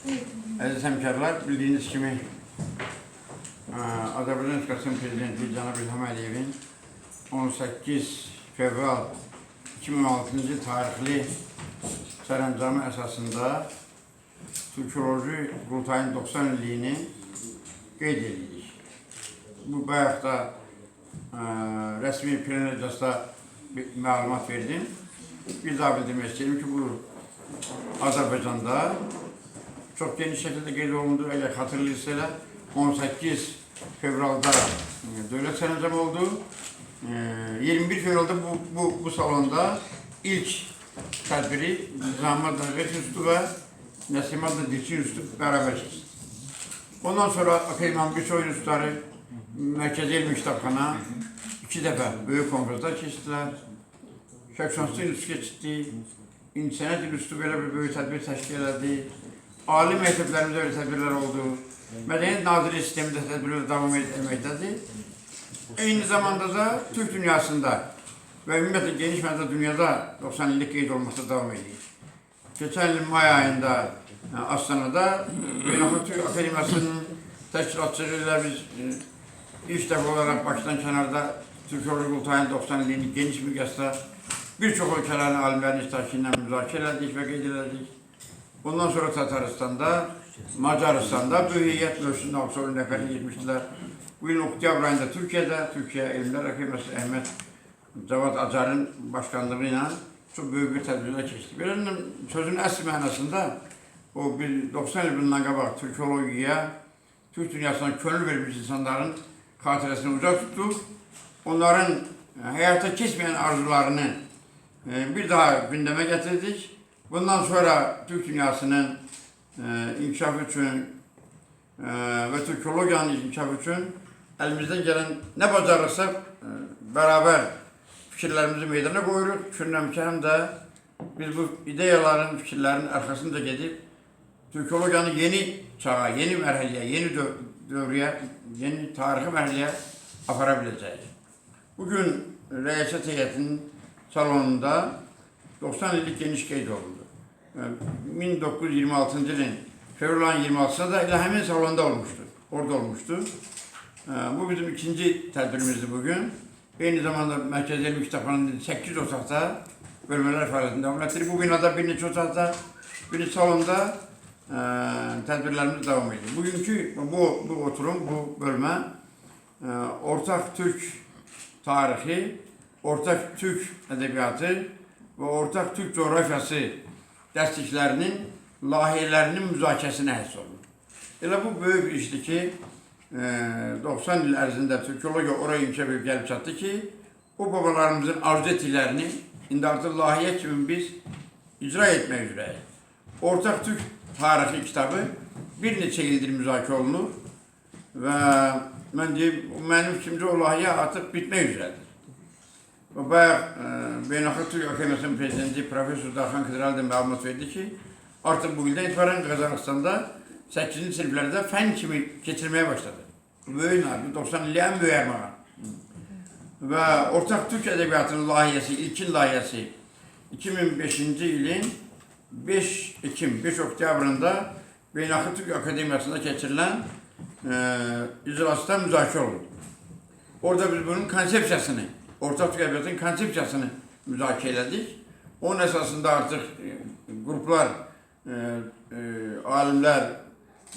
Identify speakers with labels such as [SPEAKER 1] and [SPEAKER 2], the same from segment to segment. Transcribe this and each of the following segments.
[SPEAKER 1] Aziz həmkarlar, bildiğiniz kimi Azərbaycan Respublikasının Prezidenti Cənab İlham Əliyevin 18 fevral 2016-cı tarixli sərəncamı əsasında Türkoloji Qurultayın 90 illiyini qeyd edirik. Bu bayaqda rəsmi plenərcasda məlumat verdim. Bir daha bildirmək istəyirəm ki, bu Azərbaycanda çok geniş şekilde qeyd olundu. Eğer hatırlıyorsanız 18 fevralda devlet sərəncamı oldu. 21 fevralda bu salonda ilk tədbiri Nizami Dağıç Üstü ve Nəsimə Dilçin Üstü beraber çəkdi. Ondan sonra Akademiyan bir oyun üstləri Mərkəzi Elmi Kitabxana 2 dəfə böyük konferanslar keçdilər. Şəkşanslı Üstü keçdi. İnsənət Üstü belə bir böyük tədbir təşkil elədi. Ali məktəblərimizdə öyle tədbirlər oldu. Mədəniyyət Nazirliyi sistemində tədbirlər devam etməkdədir. Eyni zamanda da Türk dünyasında və ümumiyyətlə geniş mənada dünyada 90 illik qeyd olması devam edir. Geçen il may ayında Astana'da Beynəlxalq Türk Akademiyasının təşkilatçılığıyla biz ilk dəfə olarak başdan kənarda Türkoloji Qurultayın 90 illiyini geniş miqyasda birçok ölkələrin alimlərin iştirakı ilə müzakirə elədik və qeyd elədik. Bundan sonra Tataristan'da, Macaristan'da bu heyet ölçüsünde Aksaray'ın nəfəri getmişdiler. Bu yıl oktyabr ayında Türkiye Elmlər Akademiyası Əhməd Cavad Acar'ın başkanlığıyla çok büyük bir tədbirlər keçdi. Birinin sözün əsl mənasında o 90 il bundan qabaq Türkologiya, Türk dünyasına könül vermiş insanların xatirəsini uzaq tuttuk. Onların hayata keçmeyen arzularını bir daha gündeme getirdik. Bundan sonra Türk dünyasının inkişafı için ve Türkologiyanın inkişafı için elimizden gelen ne bacarırsak beraber fikirlerimizi meydana koyuyoruz. Düşünürüm ki hem de biz bu ideyaların, fikirlerin arkasında gidip Türkologiyanı yeni çağa, yeni merhaleye, yeni dövreye, yeni tarihi merhaleye aparabileceğiz. Bugün Riyaset Heyeti'nin salonunda 90 illik geniş qeyd olundu. 1926 yılın fevralın 26'sında da İlhami'nin salonunda olmuştu. Orada olmuştu. Bu bizim ikinci tədbirimizdir bugün. Aynı zamanda Mərkəzi Elmi Kitabxananın 8 otaqda bölmələr fəaliyyətində devam etdirir. Bu binada bir neçə otaqda, bir neçə salonda tədbirlərimiz devam edir. Bugünkü bu oturum, bu bölmə ortak Türk tarihi, ortak Türk edebiyatı ve ortak Türk coğrafyası dərsliklərinin, layihələrinin müzakirəsinə həsr olunur. Elə bu böyük bir işdir ki, 90 il ərzində Türkologiya oraya inkişaf edib gəlib çatdı ki, o babalarımızın arzu etdiklərini indi artıq layihə kimi biz icra etmək üzrəyik. Ortak Türk tarixi kitabı bir neçə ildir müzakirə olunur və mən deyim, mənim fikrimcə o layihə artıq bitmək üzrədir. Bayaq Beynəlxalq Türk Akademiyasının Prezidenti Profesör Darxan Kıdral da məlumat verdi ki, artıq bu ildən itibaren Qazaxıstanda 8-ci siniflərdə fən kimi keçirməyə başladı. Böyük nadir, 90 illik ən böyük ərmağa. Və Ortak Türk Ədəbiyyatının layihəsi, ilkin layihəsi 2005-ci ilin 5 Ekim, 5 oktyabrında Beynəlxalq Türk Akademiyasında keçirilən iclasda müzakirə olundu. Orada biz bunun konsepsiyasını, Ortak Türk Ədəbiyyatının konsepsiyasını müzakirə elədik. Onun əsasında artıq gruplar, alimlər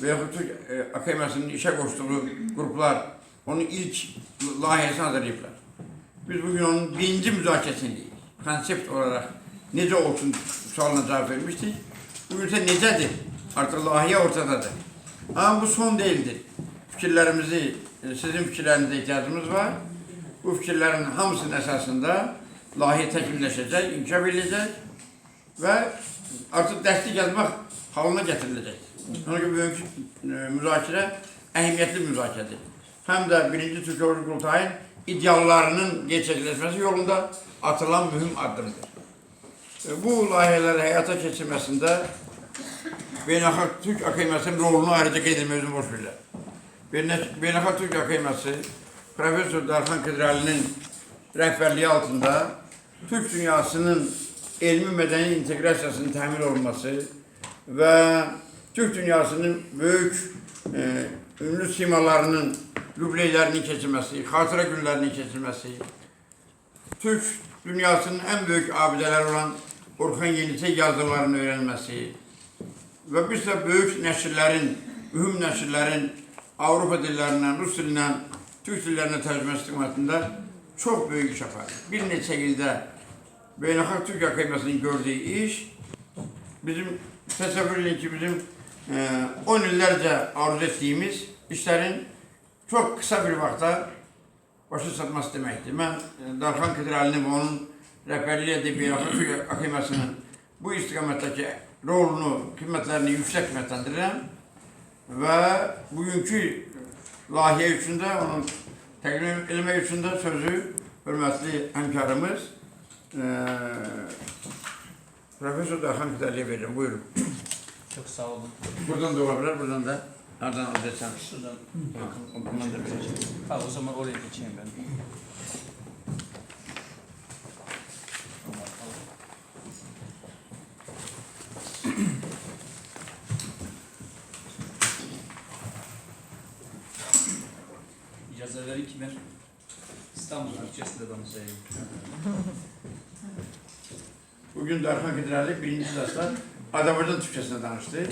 [SPEAKER 1] və yaxud Türk Akademiyasının işə qoşduğu gruplar onun ilk layihəsini hazırlayıblar. Biz bugün onun birinci müzakirəsini konsept olarak necə olsun sualına cevap vermiştik. Bugün ise necədir? Artıq layihə ortadadır. Ama bu son değildir. Fikirlərimizi, sizin fikirlərinize ihtiyacımız var. Bu fikirlerin hamısının esasında layihə təkmilləşəcək, inkişaf edəcək və artıq dərslik yazmaq halına getirilecek. Ona göre büyük müzakirə əhəmiyyətli müzakirədir. Həm də birinci Türkoloji Qurultayın ideallarının gerçekleşmesi yolunda atılan mühüm addımdır. Bu layihələri həyata keçirməsində Beynəlxalq Türk Akademiyasının rolunu ayrıca qeyd etmək özüm boş bilirəm. Beynəlxalq Türk Akademiyası Profesör Darxan Kıdrali'nin rəhbərliyi altında Türk dünyasının elmi mədəni integrasiyasının təmin olunması və Türk dünyasının büyük ünlü simalarının lübleylerinin kesilmesi, hatıra günlerinin kesilmesi, Türk dünyasının en büyük abideleri olan Orhan Yenicay yazılarının öğrenilmesi ve biz de büyük nesillerin, mühim nesillerin Avrupa dillerinden, Rus dilinden, Türk dillerine tercüme istikametinde çok büyük iş yapar. Bir neçə ildə Beynəlxalq Türk Akademiyasının gördüğü iş, bizim təsəvvür edin ki, bizim 10 illərcə arzu ettiğimiz işlerin çok kısa bir vaxtda başa satması deməkdir. Mən Darxan Kıdırəlinin və onun rəhbərliyi edib Beynəlxalq Türk Akademiyasının bu istiqamətdəki rolunu, xidmətlərini yüksək qiymətləndirirəm və bugünkü layihə üçün də, onun təqdim eləmək üçün də sözü hörmətli həmkarımız Profesör Darxan Kıdırəliyə verirəm. Buyurun.
[SPEAKER 2] Çok sağ olun.
[SPEAKER 1] Buradan da olabilir, buradan da. Nereden alacaksan?
[SPEAKER 2] Şuradan
[SPEAKER 1] Bundan da vereceğim.
[SPEAKER 2] Ha, o zaman oraya geçeyim ben. İcazeleri kimler? İstanbul Türkçesi'nde danışayım.
[SPEAKER 1] Bugün Darxan Kıdırəli birinci dersler Azərbaycan Türkçesine danıştı.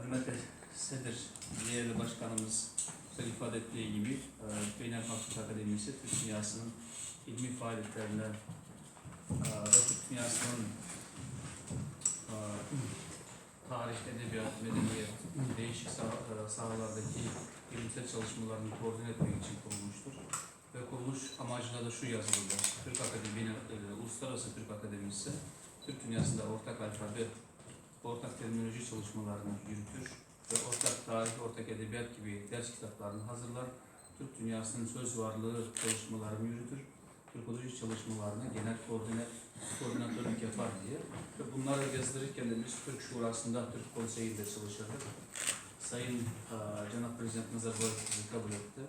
[SPEAKER 2] Hürmetli Sedir, değerli başkanımız güzel ifade ettiği gibi Beynəlxalq Türk Akademisi Türk dünyasının ilmi faaliyetlerine ve Türk dünyasının tarih, edebiyat, medeniyet, değişik sahalardaki bilimsel çalışmalarını koordine etmek için kurulmuştur. Ve kuruluş amacına da şu yazılıdır. Türk Akademi, Uluslararası Türk Akademisi, Türk dünyasında ortak alfabe, ortak terminoloji çalışmalarını yürütür ve ortak tarih, ortak edebiyat gibi ders kitaplarını hazırlar. Türk dünyasının söz varlığı çalışmalarını yürütür. Türkoloji çalışmalarını genel koordinatörlük yapar diye. Ve bunları yazdırırken de biz Türk Şurası'nda, Türk Konseyi'nde çalışırdık. Sayın Cenab-ı Prezident Nazarbayev bizi kabul etti.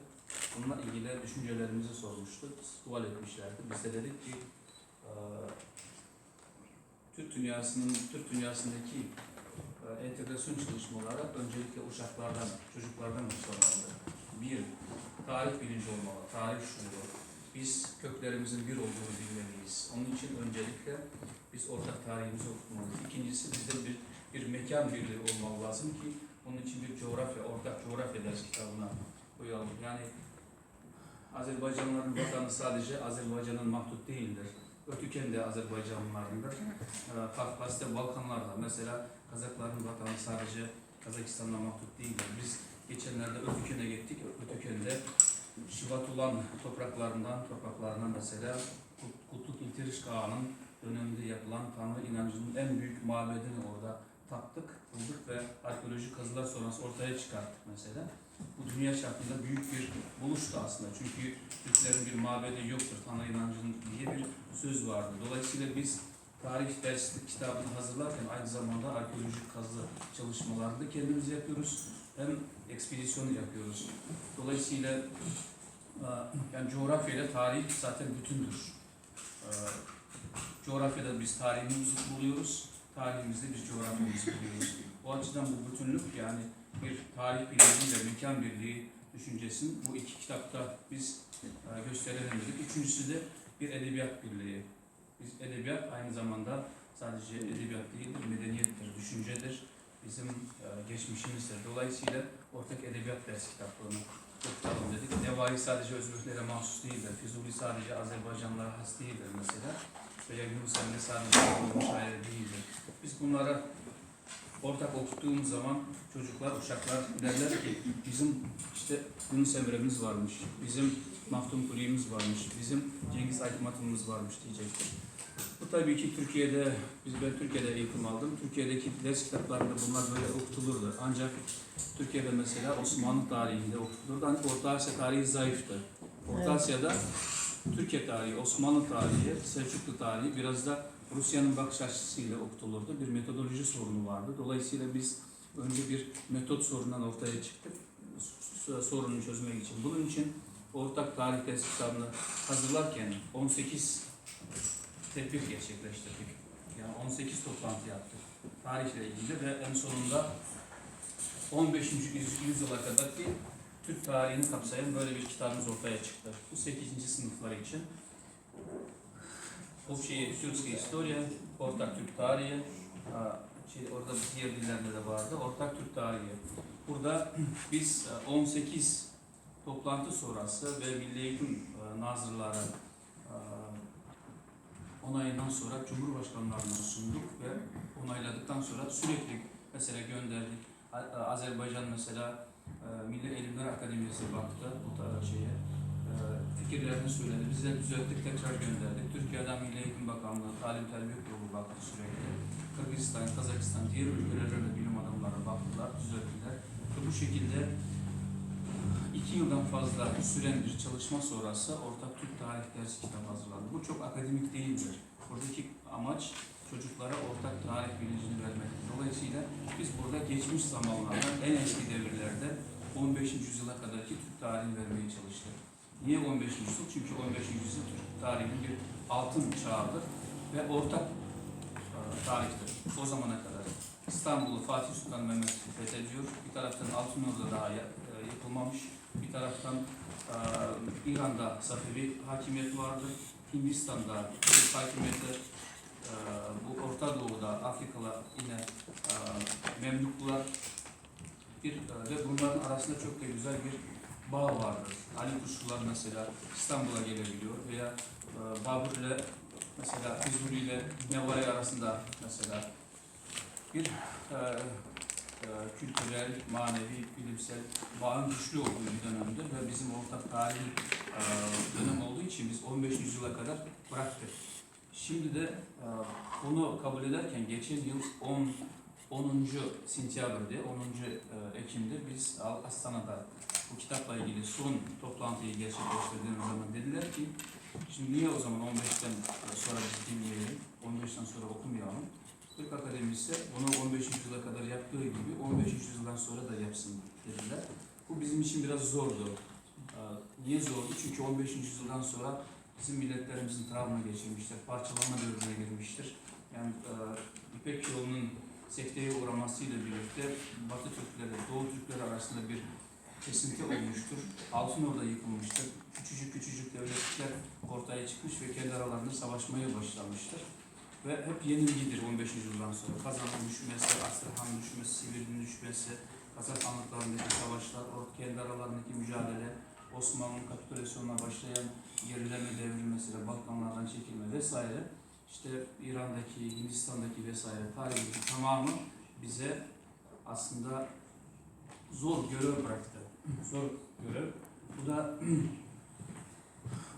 [SPEAKER 2] Bununla ilgili düşüncelerimizi sormuştu. Sual etmişlerdi. Biz de dedik ki Türk dünyasındaki entegrasyon çalışmaları öncelikle uşaklardan, çocuklardan başlamalı. Bir, tarih bilinci olmalı, tarih şuuru. Biz köklerimizin bir olduğunu bilmeliyiz. Onun için öncelikle biz ortak tarihimizi okumalıyız. İkincisi bizde bir mekan birliği olmalı lazım ki onun için bir coğrafya, ortak coğrafya ders kitabına koyalım. Yani Azerbaycanlıların vatanı sadece Azerbaycan'ın mahdut değildir. Ötüken de Azerbaycanlılarındır. Kafkas'ta, Balkanlar'da mesela Kazakların vatanı sadece Kazakistan'la mahdut değildir. Biz geçenlerde Ötüken'e gittik. Ötüken'de Şivatulan topraklarından mesela Kutluk İlteriş Kağan'ın döneminde yapılan Tanrı inancının en büyük mabedini orada taptık, bulduk ve arkeolojik kazılar sonrası ortaya çıkarttık mesela. Bu dünya çapında büyük bir buluştu aslında. Çünkü Türklerin bir mabedi yoktur, Tanrı inancının diye bir söz vardı. Dolayısıyla biz tarih ders kitabını hazırlarken aynı zamanda arkeolojik kazı çalışmalarını da kendimiz yapıyoruz. Hem ekspedisyonu yapıyoruz. Dolayısıyla yani coğrafyayla tarih zaten bütündür. Coğrafyada biz tarihimizi buluyoruz, tarihimizde biz coğrafyamızı buluyoruz. O açıdan bu bütünlük yani bir tarih birliği ve mekan birliği düşüncesini bu iki kitapta biz gösterelim dedik. Üçüncüsü de bir edebiyat birliği. Biz edebiyat aynı zamanda sadece edebiyat değildir, medeniyettir, düşüncedir, bizim geçmişimizdir. Dolayısıyla ortak edebiyat ders kitaplarını okutalım dedik. Nevahi sadece Özbeklere mahsus değildir. Füzuli sadece Azerbaycanlılara has değildir mesela. Veya Yunus Emre sadece şair değildir. Biz bunlara ortak okuttuğumuz zaman çocuklar, uşaklar derler ki bizim işte Yunus Emre'miz varmış, bizim Maftun Kuri'miz varmış, bizim Cengiz Aytmat'ımız varmış diyecektir. Bu tabii ki Türkiye'de, ben Türkiye'de eğitim aldım. Türkiye'deki ders kitaplarında bunlar böyle okutulurdu. Ancak Türkiye'de mesela Osmanlı tarihinde okutulurdu. Ancak Orta Asya tarihi zayıftı. Orta Asya'da Türkiye tarihi, Osmanlı tarihi, Selçuklu tarihi biraz da Rusya'nın bakış açısıyla okutulurdu. Bir metodoloji sorunu vardı. Dolayısıyla biz önce bir metot sorunundan ortaya çıktık. Sorunu çözmek için. Bunun için ortak tarih ders kitabını hazırlarken 18 tedbir gerçekleştirdik. Yani 18 toplantı yaptık tarihle ilgili ve en sonunda 15. yüzyıla kadar ki Türk tarihini kapsayan böyle bir kitabımız ortaya çıktı. Bu 8. sınıflar için. Общая Türkçe Historia, Ortak Türk Tarihi, orada diğer dillerde de vardı, Ortak Türk Tarihi. Burada biz 18 toplantı sonrası ve Milli Eğitim Nazırları onayından sonra Cumhurbaşkanlarına sunduk ve onayladıktan sonra sürekli mesela gönderdik. Azerbaycan mesela Milli Eğitimler Akademisi baktı bu tarz şeye. Fikirlerini söyledi. Biz de düzelttik, tekrar gönderdik. Türkiye'den Milli Eğitim Bakanlığı, Talim Terbiye Kurulu baktı sürekli. Kırgızistan, Kazakistan, diğer ülkelerden de bilim adamları baktılar, düzelttiler. Ve bu şekilde 2 yıldan fazla süren bir çalışma sonrası Ortak Türk Tarih Dersi kitabı hazırlandı. Bu çok akademik değildir. Buradaki amaç çocuklara ortak tarih bilincini vermektir. Dolayısıyla biz burada geçmiş zamanlarda, en eski devirlerde 15. yüzyıla kadarki Türk tarihini vermeye çalıştık. Niye 15. yüzyıl? Çünkü 15. yüzyıl Türk tarihinin bir altın çağıdır ve ortak tarihtir. O zamana kadar İstanbul'u Fatih Sultan Mehmet fethediyor. Bir taraftan Altınordu daha yapılmamış. Bir taraftan İran'da Safevi hakimiyeti vardı. Hindistan'da Türk hakimiyeti, bu Orta Doğu'da Afrikalılar yine Memluklular ve bunların arasında çok da güzel bir bağ vardır. Ali Kuşlular mesela İstanbul'a gelebiliyor veya Babur ile mesela Fizuli ile Nevai arasında mesela bir kültürel, manevi, bilimsel bağın güçlü olduğu bir dönemdir ve bizim ortak tarihi dönem olduğu için biz 15. yüzyıla kadar bıraktık. Şimdi de bunu kabul ederken geçen yıl 10. Sentyabr'de, 10. Ekim'de biz Astana'da bu kitapla ilgili son toplantıyı gerçekleştirdiğimiz zaman dediler ki şimdi niye o zaman 15'ten sonra biz dinleyelim, 15'ten sonra okumayalım. Türk Akademisi bunu 15. yüzyıla kadar yaptığı gibi 15. yüzyıldan sonra da yapsın dediler. Bu bizim için biraz zordu. Niye zordu? Çünkü 15. yüzyıldan sonra bizim milletlerimizin travma geçirmiştir, parçalanma dönemine girmiştir. Yani İpek yolunun sekteye uğramasıyla birlikte Batı Türkleri, Doğu Türkleri arasında bir kesinti olmuştur. Altınordu yıkılmıştır. Küçücük devletler ortaya çıkmış ve kendi aralarında savaşmaya başlamıştır. Ve hep yenilgidir 15. yüzyıldan sonra. Kazan'ın düşmesi, Astrahan'ın düşmesi, Sivir'in düşmesi, Kazakhanlıklarındaki savaşlar, kendi aralarındaki mücadele, Osmanlı'nın kapitülasyonuna başlayan gerileme devrilmesiyle Balkanlardan çekilme vesaire, işte İran'daki, Hindistan'daki vesaire tarihin tamamı bize aslında zor görev bıraktı. Zor görev. Bu da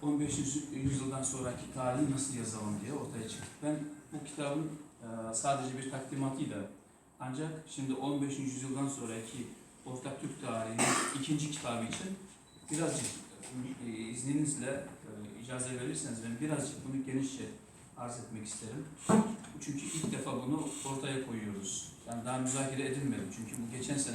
[SPEAKER 2] 15. yüzyıldan sonraki tarihi nasıl yazalım diye ortaya çıktı. Ben bu kitabın sadece bir takdimatıydı. Ancak şimdi 15. yüzyıldan sonraki Ortak Türk tarihinin 2. kitabı için birazcık izninizle icazet verirseniz ben birazcık bunu genişçe arz etmek isterim. Çünkü ilk defa bunu ortaya koyuyoruz. Yani daha müzakere edilmedi. Çünkü bu geçen sene